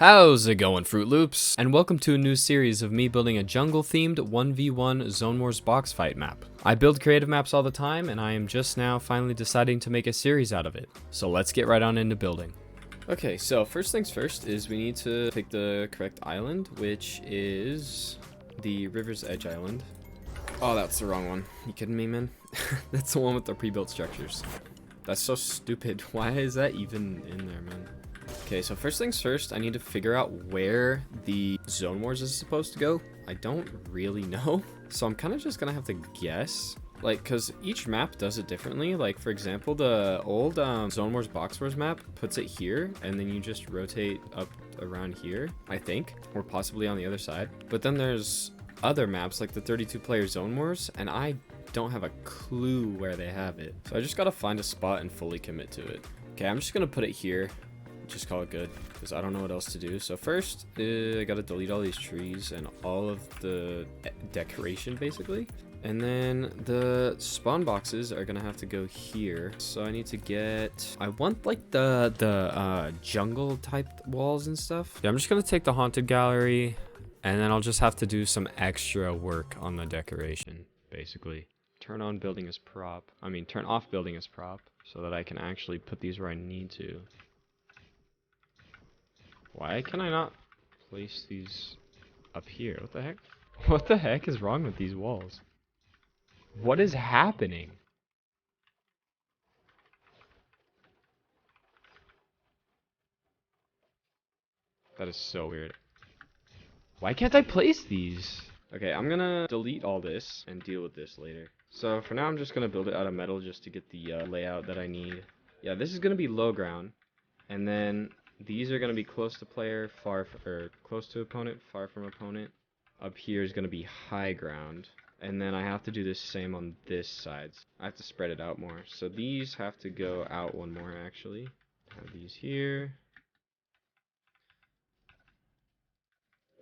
How's it going, Fruit Loops? And welcome to a new series of me building a jungle-themed 1v1 Zone Wars box fight map. I build creative maps all the time, and I am just now finally deciding to make a series out of it. So let's get right on into building. Okay, so first things first is we need to pick the correct island, which is the River's Edge Island. Oh, that's the wrong one. You kidding me, man? That's the one with the pre-built structures. That's so stupid. Why is that even in there, man? Okay, so first things first, I need to figure out where the Zone Wars is supposed to go. I don't really know, so I'm kind of just gonna have to guess. Like, because each map does it differently. Like, for example, the old Zone Wars Box Wars map puts it here, and then you just rotate up around here, I think, or possibly on the other side. But then there's other maps, like the 32-player Zone Wars, and I don't have a clue where they have it. So I just gotta find a spot and fully commit to it. Okay, I'm just gonna put it here. Just call it good, because I don't know what else to do. So first, I gotta delete all these trees and all of the decoration, basically. And then the spawn boxes are gonna have to go here. So I need to get, I want like the jungle type walls and stuff. Yeah, I'm just gonna take the haunted gallery, and then I'll just have to do some extra work on the decoration, basically. Turn on building as prop. I mean, turn off building as prop, so that I can actually put these where I need to. Why can I not place these up here? What the heck? What the heck is wrong with these walls? What is happening? That is so weird. Why can't I place these? Okay, I'm gonna delete all this and deal with this later. So for now, I'm just gonna build it out of metal just to get the layout that I need. Yeah, this is gonna be low ground, and then these are going to be close to player, close to opponent, far from opponent. Up here is going to be high ground. And then I have to do the same on this side. I have to spread it out more. So these have to go out one more, actually. Have these here.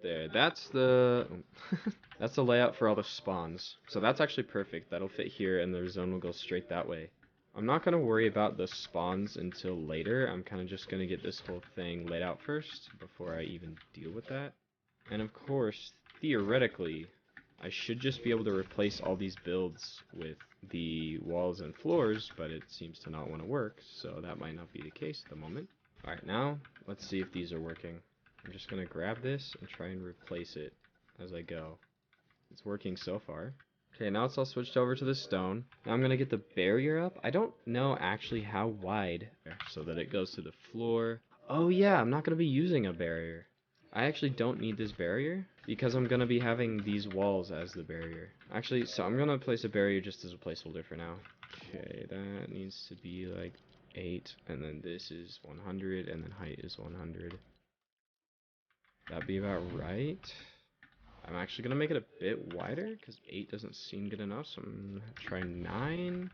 There, that's the that's the layout for all the spawns. So that's actually perfect. That'll fit here, and the zone will go straight that way. I'm not going to worry about the spawns until later. I'm kind of just going to get this whole thing laid out first before I even deal with that. And of course, theoretically, I should just be able to replace all these builds with the walls and floors, but it seems to not want to work, so that might not be the case at the moment. Alright, now, let's see if these are working. I'm just going to grab this and try and replace it as I go. It's working so far. Okay, now it's all switched over to the stone. Now I'm going to get the barrier up. I don't know actually how wide, so that it goes to the floor. Oh yeah, I'm not going to be using a barrier. I actually don't need this barrier, because I'm going to be having these walls as the barrier. Actually, so I'm going to place a barrier just as a placeholder for now. Okay, that needs to be like 8, and then this is 100, and then height is 100. That'd be about right. I'm actually going to make it a bit wider, because 8 doesn't seem good enough, so I'm going to try 9.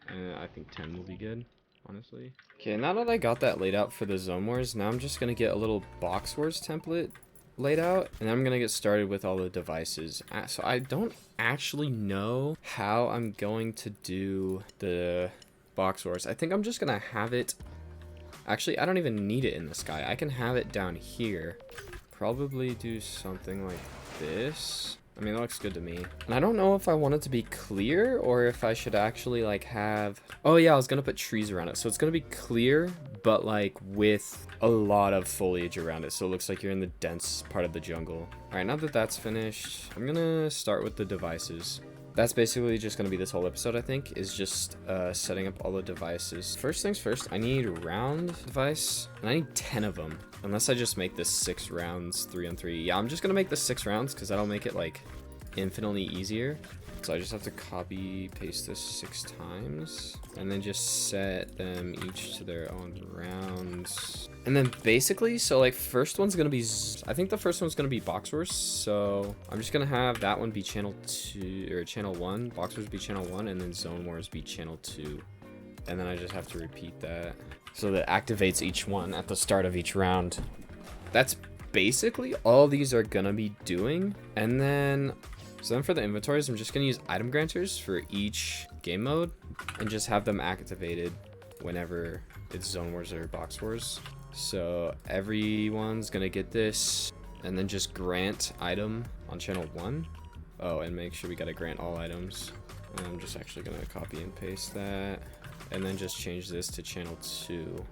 And I think 10 will be good, honestly. Okay, now that I got that laid out for the Zone Wars, now I'm just going to get a little Box Wars template laid out, and I'm going to get started with all the devices. So I don't actually know how I'm going to do the Box Wars. I think I'm just going to have it... Actually, I don't even need it in the sky. I can have it down here. Probably do something like this. I mean, that looks good to me. And I don't know if I want it to be clear or if I should actually like have... Oh yeah, I was gonna put trees around it. So it's gonna be clear, but like with a lot of foliage around it. So it looks like you're in the dense part of the jungle. All right, now that that's finished, I'm gonna start with the devices. That's basically just going to be this whole episode, I think, is just setting up all the devices. First things first, I need a round device, and I need 10 of them. Unless I just make this 6 rounds, 3-on-3. Yeah, I'm just going to make this 6 rounds, because that'll make it, like, infinitely easier. So I just have to copy, paste this 6 times, and then just set them each to their own rounds. And then basically, so like first one's gonna be, I think the first one's gonna be Box Wars. So I'm just gonna have that one be channel 2 or channel 1, Box Wars be channel 1, and then Zone Wars be channel 2. And then I just have to repeat that. So that activates each one at the start of each round. That's basically all these are gonna be doing. And then so then for the inventories, I'm just going to use item granters for each game mode and just have them activated whenever it's Zone Wars or Box Wars. So everyone's gonna get this, and then just grant item on channel 1. Oh, and make sure we gotta grant all items. I'm just actually gonna copy and paste that, and then just change this to channel 2.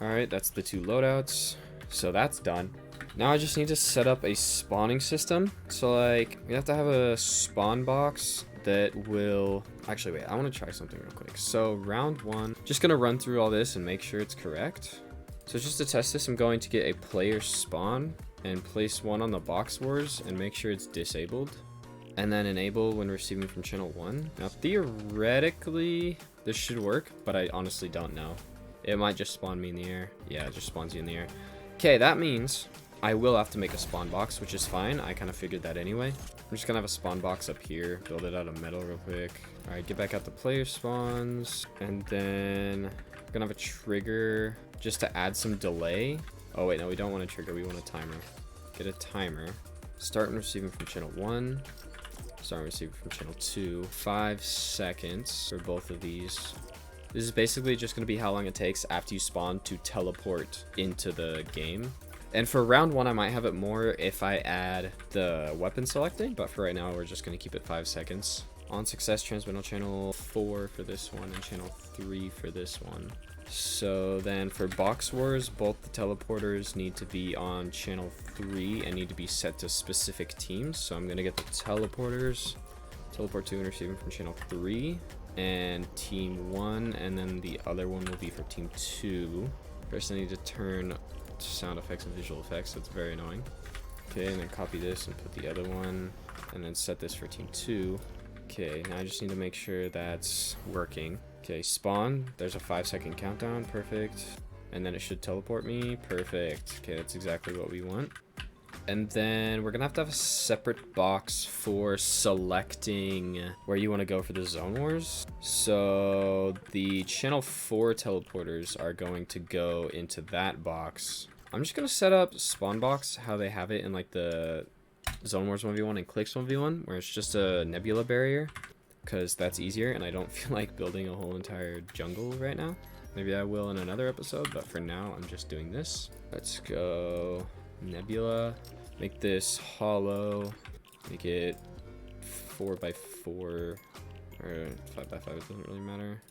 Alright, that's the 2 loadouts. So that's done. Now I just need to set up a spawning system. So like, we have to have a spawn box that will... Actually, wait, I want to try something real quick. So round 1, just gonna run through all this and make sure it's correct. So just to test this, I'm going to get a player spawn and place one on the box wars and make sure it's disabled. And then enable when receiving from channel 1. Now theoretically, this should work, but I honestly don't know. It might just spawn me in the air. Yeah, it just spawns you in the air. Okay, that means I will have to make a spawn box, which is fine. I kind of figured that anyway. I'm just gonna have a spawn box up here, build it out of metal real quick. All right, get back out the player spawns, and then I'm gonna have a trigger just to add some delay. Oh wait, no, we don't want a trigger, we want a timer. Get a timer. Start and receiving from channel 1. Start and receiving from channel 2. 5 seconds for both of these. This is basically just gonna be how long it takes after you spawn to teleport into the game. And for round 1, I might have it more if I add the weapon selecting, but for right now, we're just gonna keep it 5 seconds. On success, transmit on channel 4 for this one, and channel 3 for this one. So then for box wars, both the teleporters need to be on channel 3 and need to be set to specific teams. So I'm gonna get the teleporters, teleport 2 and receiving from channel 3, and team 1, and then the other one will be for team 2. First I need to turn sound effects and visual effects. That's very annoying. Okay, and then copy this and put the other one, and then set this for team 2. Okay, now I just need to make sure that's working. Okay, spawn, there's a 5-second countdown, perfect. And then it should teleport me, perfect. Okay, that's exactly what we want. And then we're gonna have to have a separate box for selecting where you want to go for the zone wars. So the channel 4 teleporters are going to go into that box. I'm just gonna set up spawn box how they have it in like the zone wars 1v1 and clicks 1v1, where it's just a nebula barrier, because that's easier and I don't feel like building a whole entire jungle right now. Maybe I will in another episode, but for now I'm just doing this. Let's go nebula, make this hollow, make it 4x4 or 5x5, it doesn't really matter.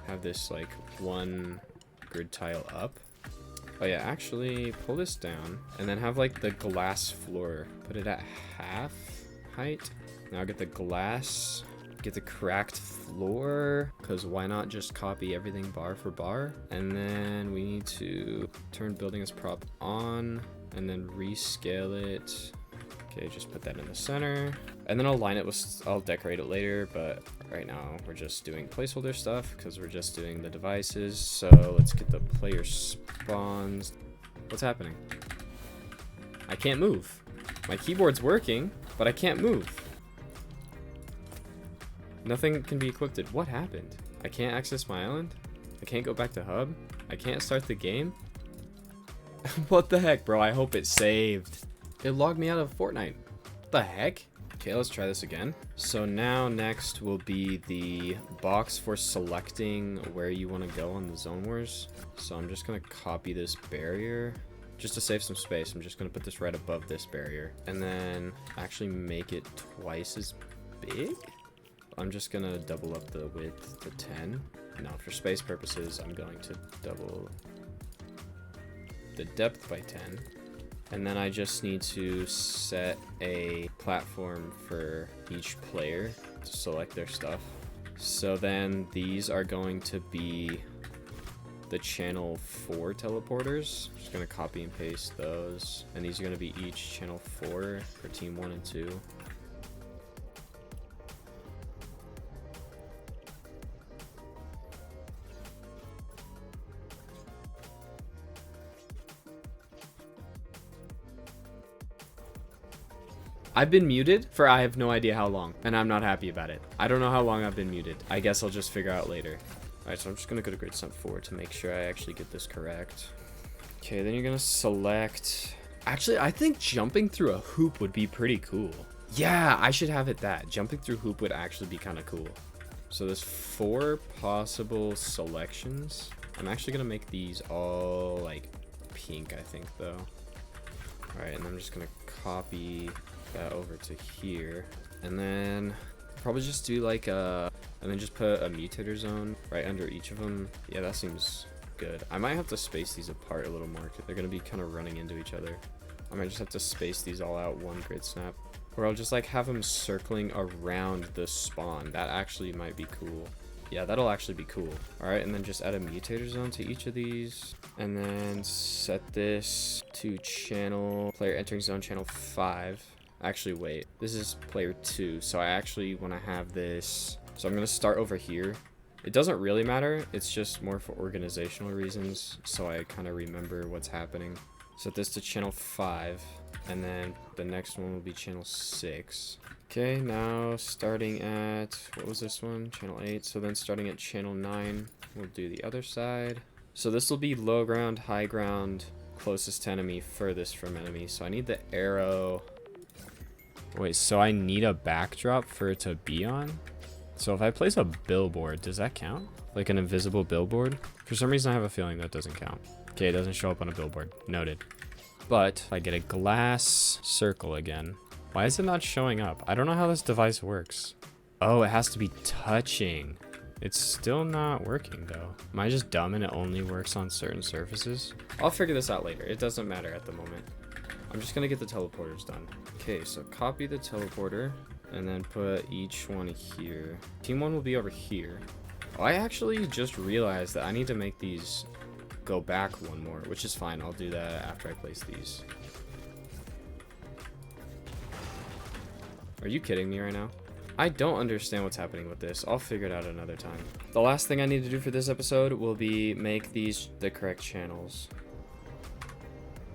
Have this like one grid tile up. Oh yeah, actually pull this down and then have like the glass floor, put it at half height. Now get the glass, get the cracked floor, because why not just copy everything bar for bar. And then we need to turn building as prop on and then rescale it. Okay, just put that in the center, and then I'll line it with, I'll decorate it later, but right now we're just doing placeholder stuff because we're just doing the devices. So let's get the player spawns. What's happening? I can't move. My keyboard's working, but I can't move. Nothing can be equipped. What happened? I can't access my island. I can't go back to hub. I can't start the game. What the heck, bro? I hope it saved. It logged me out of Fortnite. What the heck? Okay, let's try this again. So now next will be the box for selecting where you want to go on the zone wars. So I'm just going to copy this barrier just to save some space. I'm just going to put this right above this barrier and then actually make it twice as big. I'm just going to double up the width to 10. Now for space purposes, I'm going to double the depth by 10. And then I just need to set a platform for each player to select their stuff. So then these are going to be the channel 4 teleporters. Just gonna copy and paste those. And these are gonna be each channel 4 for team 1 and 2. I've been muted for I have no idea how long, and I'm not happy about it. I don't know how long I've been muted. I guess I'll just figure out later. Alright, so I'm just gonna go to grid sump 4 to make sure I actually get this correct. Okay, then you're gonna select... Actually, I think jumping through a hoop would be pretty cool. Yeah, I should have it that. Jumping through hoop would actually be kind of cool. So there's 4 possible selections. I'm actually gonna make these all like pink, I think, though. All right, and I'm just gonna copy that over to here, and then probably just do like and then just put a mutator zone right under each of them. Yeah, that seems good. I might have to space these apart a little more because they're gonna be kind of running into each other. I might just have to space these all out one grid snap, or I'll just like have them circling around the spawn. That actually might be cool. Yeah, that'll actually be cool. All right, and then just add a mutator zone to each of these, and then set this to channel player entering zone channel 5. Actually, wait, this is player 2, so I actually want to have this. So I'm gonna start over here. It doesn't really matter. It's just more for organizational reasons, so I kind of remember what's happening. Set this to channel 5, and then the next one will be channel 6. Okay, now starting at, what was this one? Channel 8. So then starting at channel 9, we'll do the other side. So this will be low ground, high ground, closest to enemy, furthest from enemy. So I need the arrow. Wait, so I need a backdrop for it to be on? So if I place a billboard, does that count? Like an invisible billboard? For some reason, I have a feeling that doesn't count. Okay, it doesn't show up on a billboard. Noted. But if I get a glass circle again, why is it not showing up? I don't know how this device works. Oh, it has to be touching. It's still not working though. Am I just dumb and it only works on certain surfaces? I'll figure this out later. It doesn't matter at the moment. I'm just gonna get the teleporters done. Okay, so copy the teleporter and then put each one here. Team 1 will be over here. Oh, I actually just realized that I need to make these go back one more, which is fine. I'll do that after I place these. Are you kidding me right now? I don't understand what's happening with this. I'll figure it out another time. The last thing I need to do for this episode will be make these the correct channels.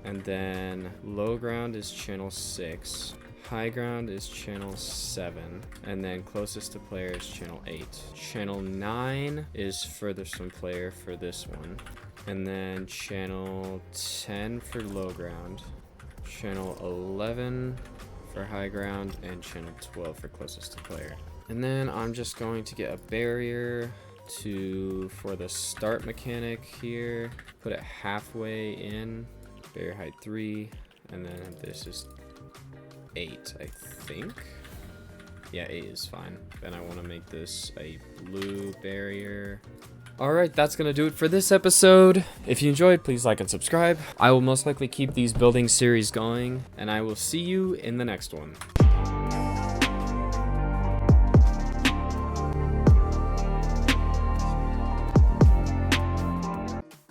And then low ground is channel 6. High ground is channel 7. And then closest to player is channel 8. Channel 9 is furthest from player for this one. And then channel 10 for low ground. Channel 11 for high ground, and channel 12 for closest to player. And then I'm just going to get a barrier for the start mechanic here, put it halfway in, barrier height 3, and then this is 8, I think. Yeah, 8 is fine. Then I want to make this a blue barrier. Alright, that's going to do it for this episode. If you enjoyed, please like and subscribe. I will most likely keep these building series going, and I will see you in the next one.